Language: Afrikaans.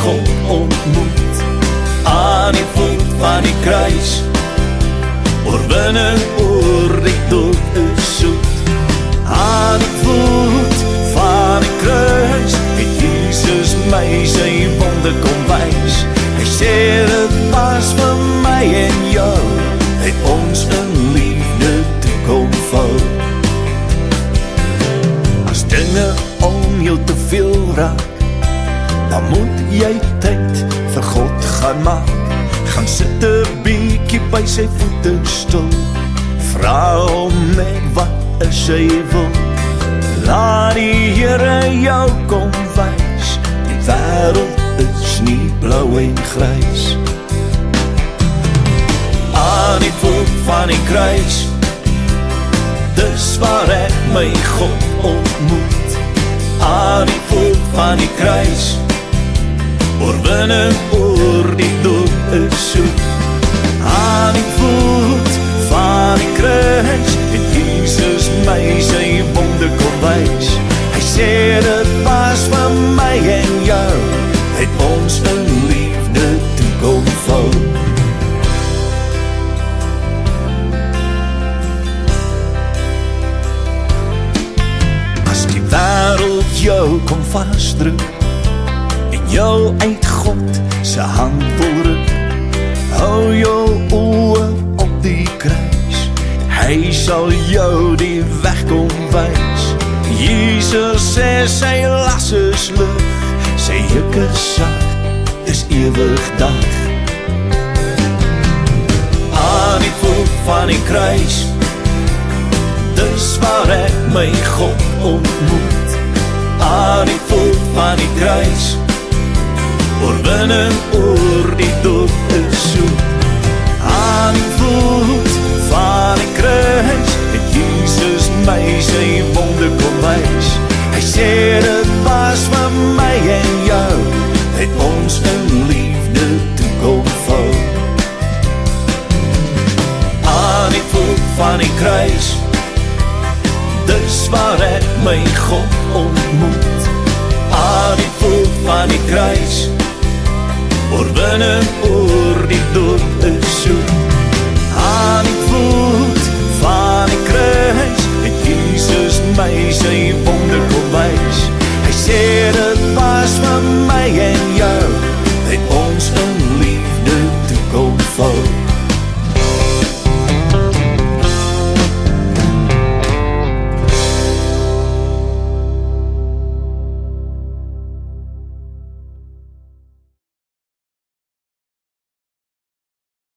God ontmoet. Aan die voet van die kruis, oorwinning oor die dood is soet. Aan die voet van die kruis het Jesus my sy wonde kom wys. Hy sê dit was vir my en jou, het ons in liefde toe kom vou. As dinge om jou te veel raak, dan moet jy tyd vir God gaan maak. Gaan sit 'n bietjie by sy voete stil, vra hom net wat is hy wil. Laat die Here jou kom wys, die wêreld is nie blou en grys. Aan die voet van die kruis, dis waar ek my God ontmoet. Aan die voet van die kruis, oorwinning oor die dood is soet. Aan die voet van die kruis het Jesus my sy wonde kom wys. Hy sê dit was vir my en jou, het ons in liefde toe kom vou. As die wêreld jou kom vasdruk en jou uit God se hand wil ruk, hou jou oë op die kruis, hy sal jou die weg kom wys. Jesus sê sy las is lig, sy juk is sag, is ewig dag. Aan die voet van die kruis, dis waar ek my God ontmoet. Aan die voet van die kruis, oorwinning oor die dood is soet. Aan die voet van die kruis het Jesus my sy wonde kom wys. Hy sê dit was vir my en jou, het ons in liefde toe kom vou. Aan die voet van die kruis, dis waar ek my God ontmoet. Aan die voet van die kruis, oorwinning oor die dood is soet. Aan die voet van die kruis het Jesus my sy